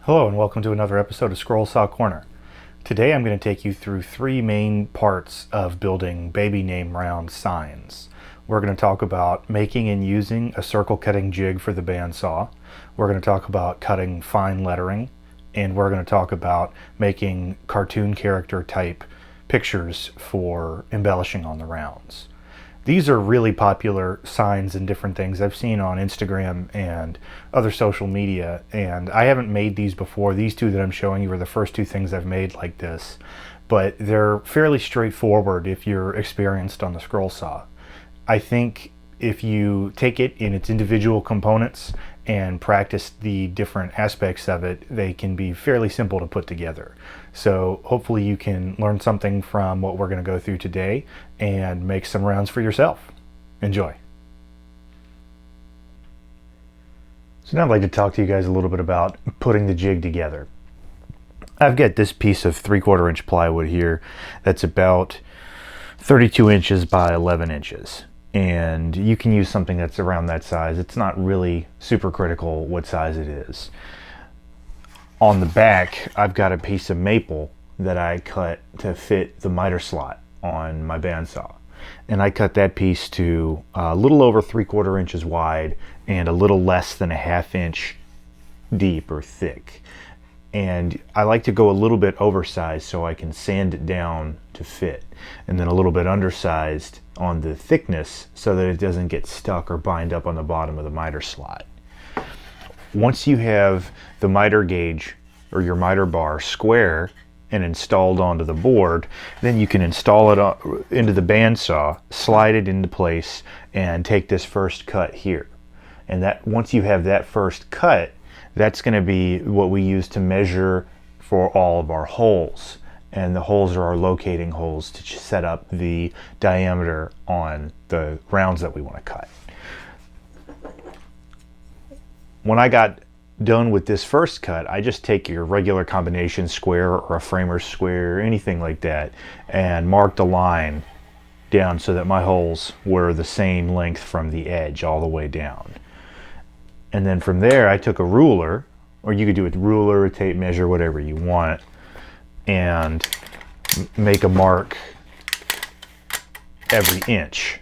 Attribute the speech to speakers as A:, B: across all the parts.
A: Hello and welcome to another episode of Scroll Saw Corner. Today I'm going to take you through three main parts of building baby name round signs. We're going to talk about making and using a circle cutting jig for the bandsaw. We're going to talk about cutting fine lettering, and we're going to talk about making cartoon character type pictures for embellishing on the rounds. These are really popular signs and different things I've seen on Instagram and other social media, and I haven't made these before. These two that I'm showing you are the first two things I've made like this, but they're fairly straightforward if you're experienced on the scroll saw. I think if you take it in its individual components and practice the different aspects of it, they can be fairly simple to put together. So hopefully you can learn something from what we're going to go through today and make some rounds for yourself. Enjoy. So now I'd like to talk to you guys a little bit about putting the jig together. I've got this piece of 3/4 inch plywood here that's about 32 inches by 11 inches. And you can use something that's around that size. It's not really super critical what size it is. On the back, I've got a piece of maple that I cut to fit the miter slot on my bandsaw. And I cut that piece to a little over 3/4 inches wide and a little less than a 1/2 inch deep or thick. And I like to go a little bit oversized so I can sand it down to fit, and then a little bit undersized on the thickness so that it doesn't get stuck or bind up on the bottom of the miter slot. Once you have the miter gauge or your miter bar square and installed onto the board, then you can install it into the bandsaw, slide it into place, and take this first cut here. And that once you have that first cut, that's going to be what we use to measure for all of our holes. And the holes are our locating holes to set up the diameter on the rounds that we want to cut. When I got done with this first cut, I just take your regular combination square or a framer's square or anything like that and marked a line down so that my holes were the same length from the edge all the way down. And then from there I took a ruler, or you could do a ruler, a tape measure, whatever you want, and make a mark every inch.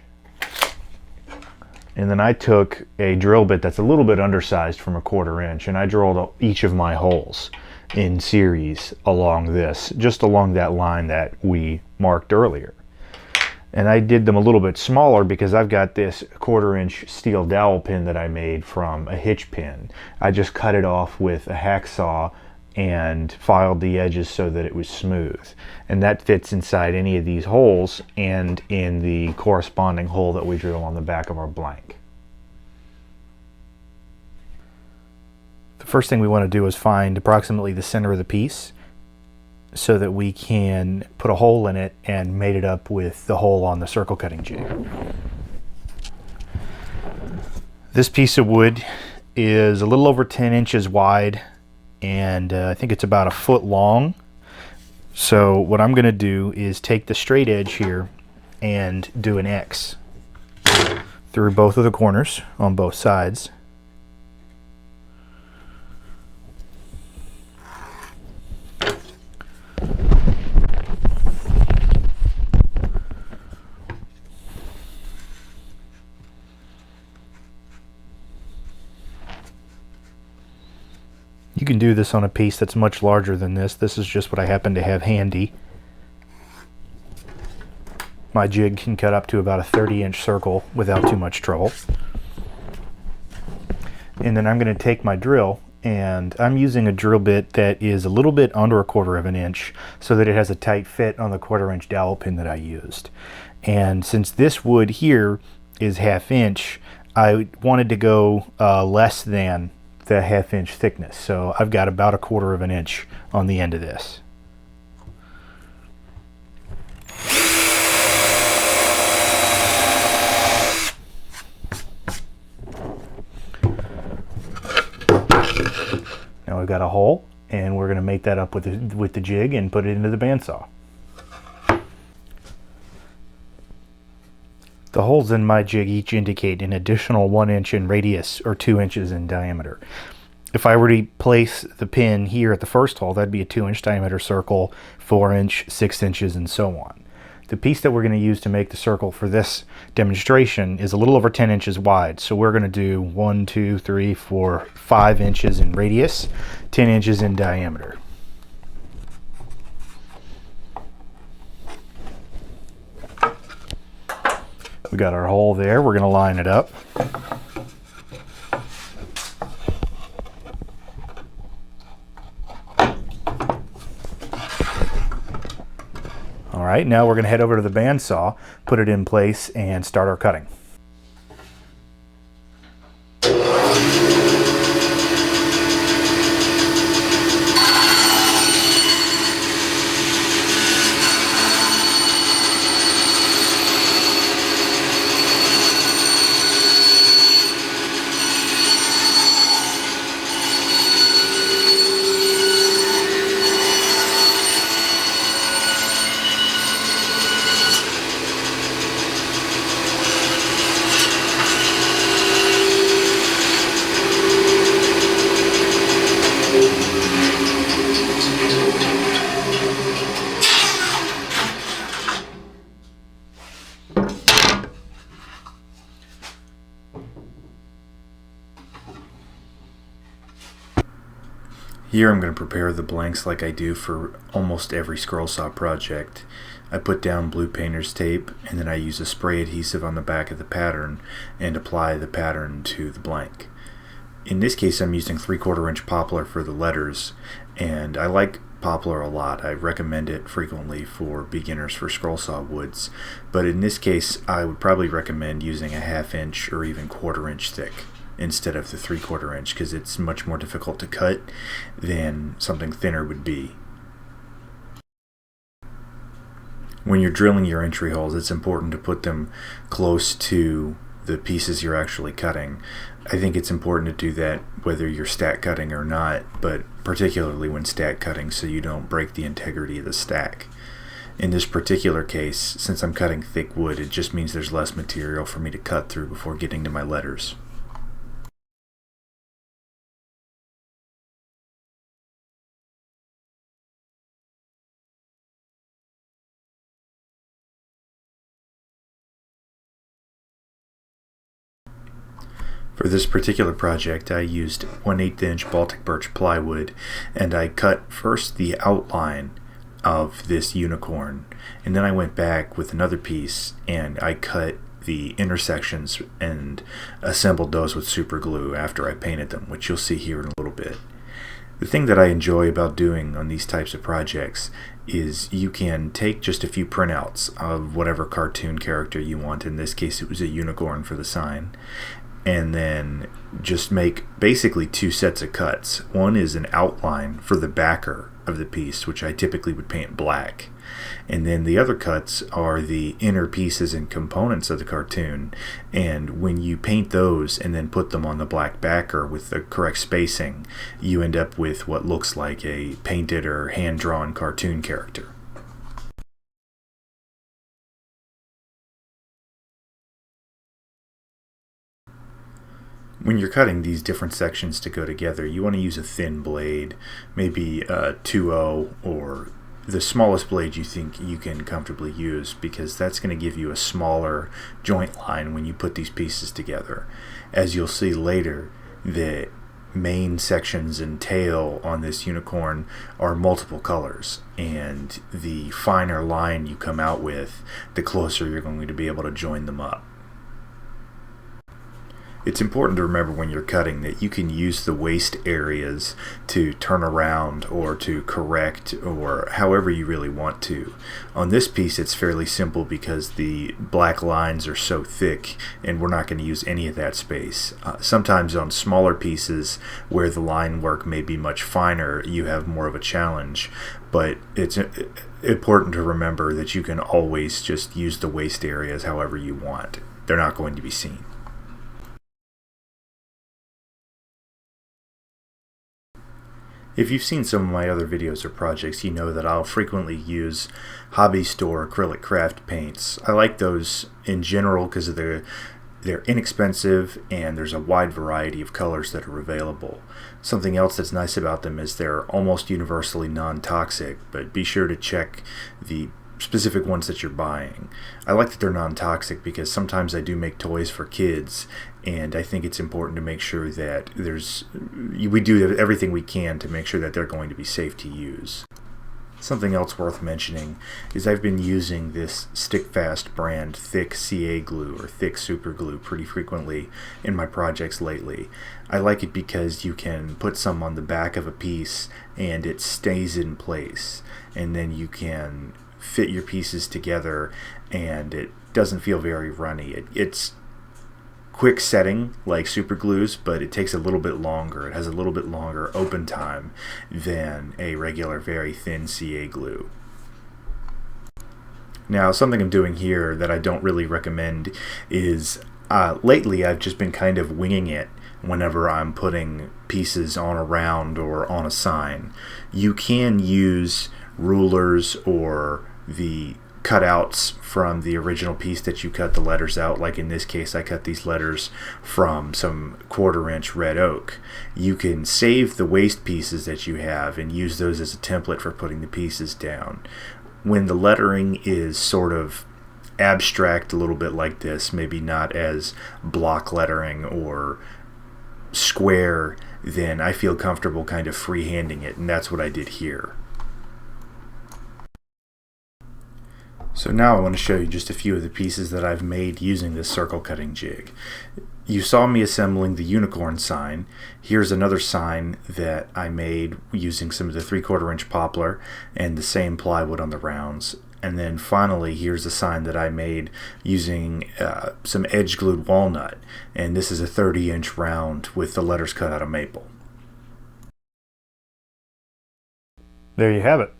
A: And then I took a drill bit that's a little bit undersized from 1/4 inch, and I drilled each of my holes in series along this, just along that line that we marked earlier. And I did them a little bit smaller because I've got this 1/4 inch steel dowel pin that I made from a hitch pin. I just cut it off with a hacksaw and filed the edges so that it was smooth. And that fits inside any of these holes and in the corresponding hole that we drill on the back of our blank. The first thing we want to do is find approximately the center of the piece so that we can put a hole in it and mate it up with the hole on the circle cutting jig. This piece of wood is a little over 10 inches wide, and I think it's about 1 foot long. So what I'm going to do is take the straight edge here and do an X through both of the corners on both sides. You can do this on a piece that's much larger than this. This is just what I happen to have handy. My jig can cut up to about a 30-inch circle without too much trouble. And then I'm going to take my drill, and I'm using a drill bit that is a little bit under 1/4 inch so that it has a tight fit on the 1/4 inch dowel pin that I used. And since this wood here is 1/2 inch, I wanted to go less than the 1/2 inch thickness, so I've got about 1/4 inch on the end of this. Now we've got a hole, and we're going to make that up with the jig and put it into the bandsaw. The holes in my jig each indicate an additional 1 inch in radius or 2 inches in diameter. If I were to place the pin here at the first hole, that'd be a 2-inch diameter circle, 4-inch, 6 inches, and so on. The piece that we're going to use to make the circle for this demonstration is a little over 10 inches wide. So we're going to do 1, 2, 3, 4, 5 inches in radius, 10 inches in diameter. We got our hole there. We're going to line it up. All right, now we're going to head over to the bandsaw, put it in place, and start our cutting. Here I'm going to prepare the blanks like I do for almost every scroll saw project. I put down blue painter's tape, and then I use a spray adhesive on the back of the pattern and apply the pattern to the blank. In this case I'm using 3/4 inch poplar for the letters, and I like poplar a lot. I recommend it frequently for beginners for scroll saw woods, but in this case I would probably recommend using a 1/2 inch or even 1/4 inch thick instead of the 3/4 inch, because it's much more difficult to cut than something thinner would be. When you're drilling your entry holes, it's important to put them close to the pieces you're actually cutting. I think it's important to do that whether you're stack cutting or not, but particularly when stack cutting, so you don't break the integrity of the stack. In this particular case, since I'm cutting thick wood, it just means there's less material for me to cut through before getting to my letters. For this particular project I used 1/8 inch Baltic birch plywood, and I cut first the outline of this unicorn, and then I went back with another piece and I cut the intersections and assembled those with super glue after I painted them, which you'll see here in a little bit. The thing that I enjoy about doing on these types of projects is you can take just a few printouts of whatever cartoon character you want. In this case it was a unicorn for the sign, and then just make basically 2 sets of cuts. One is an outline for the backer of the piece, which I typically would paint black, and then the other cuts are the inner pieces and components of the cartoon, and when you paint those and then put them on the black backer with the correct spacing, you end up with what looks like a painted or hand-drawn cartoon character. When you're cutting these different sections to go together, you want to use a thin blade, maybe a 2/0 or the smallest blade you think you can comfortably use, because that's going to give you a smaller joint line when you put these pieces together. As you'll see later, the main sections and tail on this unicorn are multiple colors, and the finer line you come out with, the closer you're going to be able to join them up. It's important to remember when you're cutting that you can use the waste areas to turn around or to correct, or however you really want to. On this piece it's fairly simple because the black lines are so thick and we're not going to use any of that space. Sometimes on smaller pieces where the line work may be much finer, you have more of a challenge, but it's important to remember that you can always just use the waste areas however you want. They're not going to be seen. If you've seen some of my other videos or projects, you know that I'll frequently use hobby store acrylic craft paints. I like those in general because of the They're inexpensive, and there's a wide variety of colors that are available. Something else that's nice about them is they're almost universally non-toxic, but be sure to check the specific ones that you're buying. I like that they're non-toxic because sometimes I do make toys for kids, and I think it's important to make sure that we do everything we can to make sure that they're going to be safe to use. Something else worth mentioning is I've been using this Stick-Fast brand thick CA glue or thick super glue pretty frequently in my projects lately. I like it because you can put some on the back of a piece and it stays in place, and then you can fit your pieces together and it doesn't feel very runny. It's quick setting like super glues, but it takes a little bit longer. It has a little bit longer open time than a regular very thin CA glue. Now, something I'm doing here that I don't really recommend is lately I've just been kind of winging it whenever I'm putting pieces on a round or on a sign. You can use rulers or the cutouts from the original piece that you cut the letters out. Like in this case, I cut these letters from some 1/4-inch red oak. You can save the waste pieces that you have and use those as a template for putting the pieces down. When the lettering is sort of abstract a little bit like this, maybe not as block lettering or square, then I feel comfortable kind of freehanding it, and that's what I did here. So now I want to show you just a few of the pieces that I've made using this circle cutting jig. You saw me assembling the unicorn sign. Here's another sign that I made using some of the 3/4-inch poplar and the same plywood on the rounds. And then finally, here's a sign that I made using some edge glued walnut. And this is a 30-inch round with the letters cut out of maple. There you have it.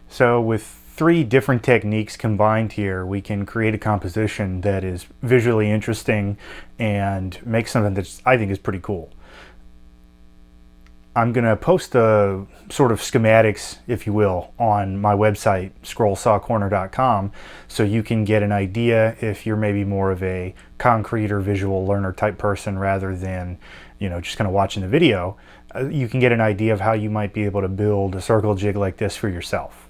A: So with 3 different techniques combined here, we can create a composition that is visually interesting and make something that I think is pretty cool. I'm going to post the sort of schematics, if you will, on my website, scrollsawcorner.com, so you can get an idea if you're maybe more of a concrete or visual learner type person rather than, just kind of watching the video. You can get an idea of how you might be able to build a circle jig like this for yourself.